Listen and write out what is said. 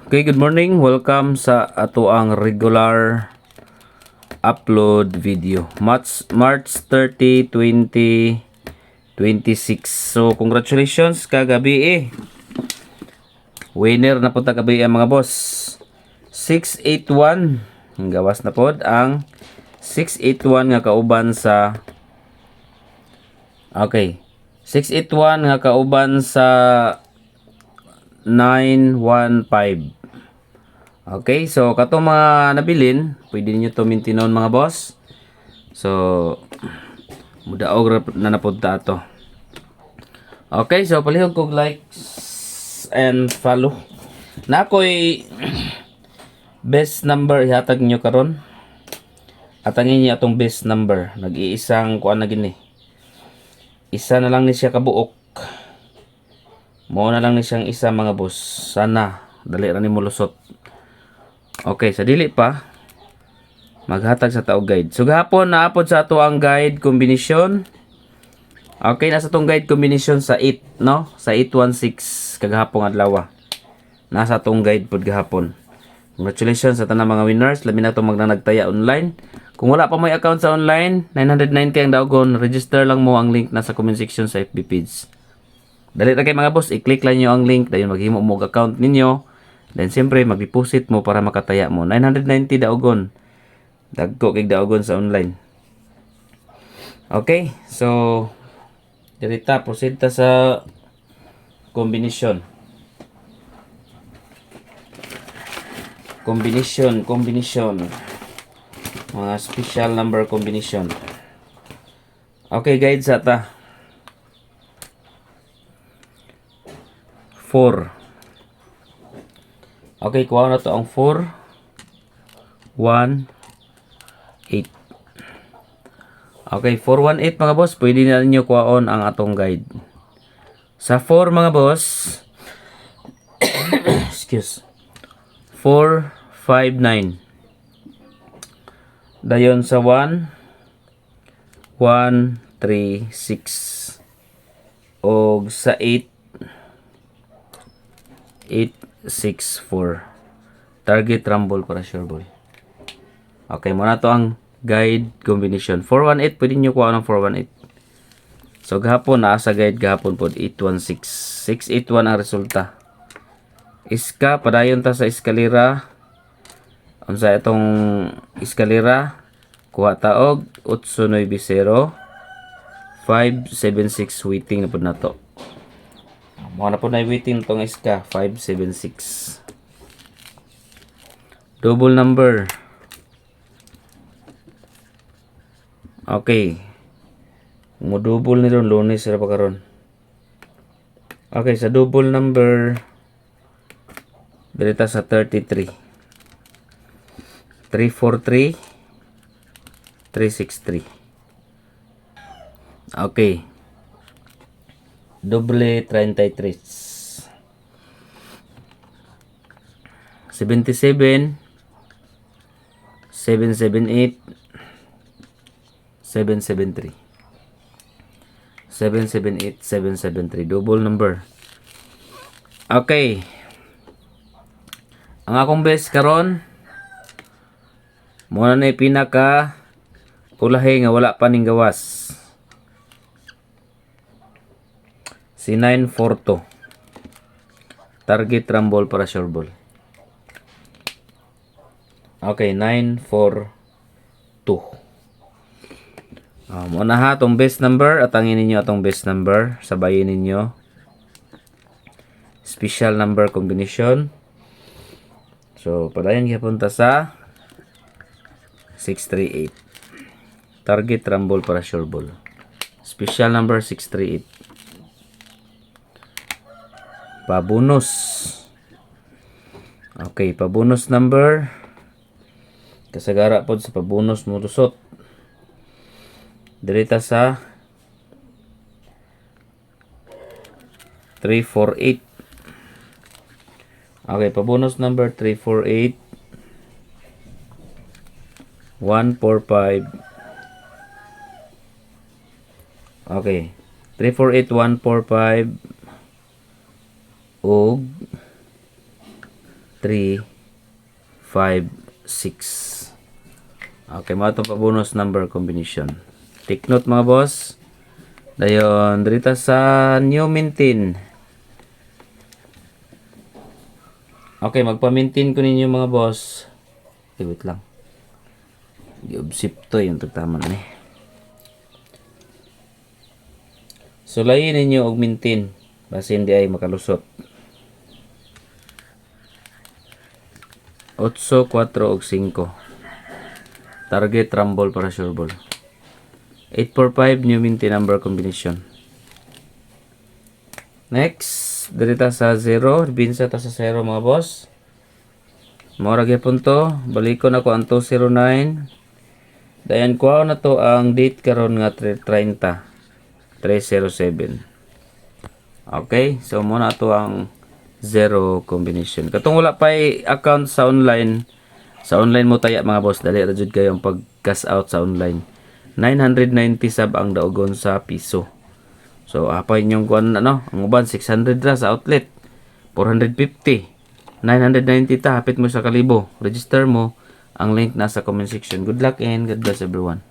Okay, good morning. Welcome sa ato ang regular upload video. March 30, 2026. So, congratulations kagabi Winner na po gabi ang mga boss. 681. Gawas na pod ang 681 nga kauban sa Okay. 681 nga kauban sa 915. Okay, so katong mga nabilin, pwede niyo to mintinon mga boss. So, mudaog na napunta ato. Okay, so palihog kog likes and follow. Na ako'y best number ihatag nyo karon. Atangin niyo atong best number. Nag-iisang kuan na gini. Isa na lang ni siya kabuok. Mo na lang ni siyang isa mga boss. Sana dali ra ni mo lusot. Okay, sa dili pa maghatag sa tao guide. So gahapon naapod sa ato ang guide combination. Okay, nasa tong guide combination sa 8, no? Sa 816 kagahapon adlaw. Nasa tong guide pod gahapon. Congratulations sa tanang mga winners. Labi na to magnanagtaya online. Kung wala pa may account sa online, 990 ang daogon. Register lang mo ang link nasa comment section sa FB page. Dali ra kay mga boss, i-click lang niyo ang link dayon maghimo mo account ninyo. Then siyempre mag-deposit mo para makataya mo. 990 daogon. Dagko kay daogon sa online. Okay, so dirita proceed ta sa combination. Combination. Mga special number combination. Okay, guys, ata 4. Okay, kuha na to ang 4, 1, 8. Okay, 4, 1, 8 mga boss. Pwede na ninyo kuhaon ang atong guide. Sa 4 mga boss, excuse, 4, 5, 9. Dayon sa 1, 1, 3, 6. O sa 8, 8, 6, 4. Target rumble para sure ball. Okay, muna to ang guide combination. 418, pwede nyo kuha ng 418. So, gahapon, sa guide gahapon po, 816. 681 ang resulta. Iska, padayon ta sa eskalera. Unsa itong eskalera, kuha taog, 890. 576 waiting na po na to. Mga na po na waiting itong iska, 576. Double number. Okay. Mo double ni ron, lunes ra pa karon. Okay, sa double number direta sa 33. 343 363. Okay. Doble 33. 77 778 773. 778 773. Double number. Okay. Ang akong best karon muna na pinaka ulahi nga wala pa ning gawas. Si 942. Target rumble para sure ball. Okay, 942. Muna ha, itong best number. Atangin ninyo itong best number. Sabayin ninyo. Special number combination. So, padayon gipunta sa 638. Target rumble para sure ball. Special number 638. Pabonus. Okay, pabonus number. Kasagara po sa pabonus mo lusot. Dirita sa 348. Okay, pabonus number 348. 145. Okay. 348 145 og 3, 5, 6. Okay, mga ito pa bonus number combination. Take note mga boss. Dayon, dirita sa new maintain. Okay, magpa-maintain ko ninyo mga boss. Okay, wait lang. Giubsip to yung tagtaman eh. Sulayin ninyo og maintain. Basta hindi ay makalusot. 8, 4, og 5. Target rumble para sure ball. 845 new minty number combination. Next, dirita sa 0, binsa ta sa 0 mga boss. Mora gyapon to, balikon ako ang 209. Dayan ko na to ang date karon nga 30 307. Okay, so muna to ang 0 combination. Katong wala pa account sa online. Sa online mo taya mga boss, dali ra jud kayo ang pag-cash out sa online. 990 sab ang daogon sa piso. So apay inyong kuan ano, ang uban 600 ra sa outlet. 450. 990 ta hapit mo sa kalibo. Register mo. Ang link nasa comment section. Good luck and God bless everyone.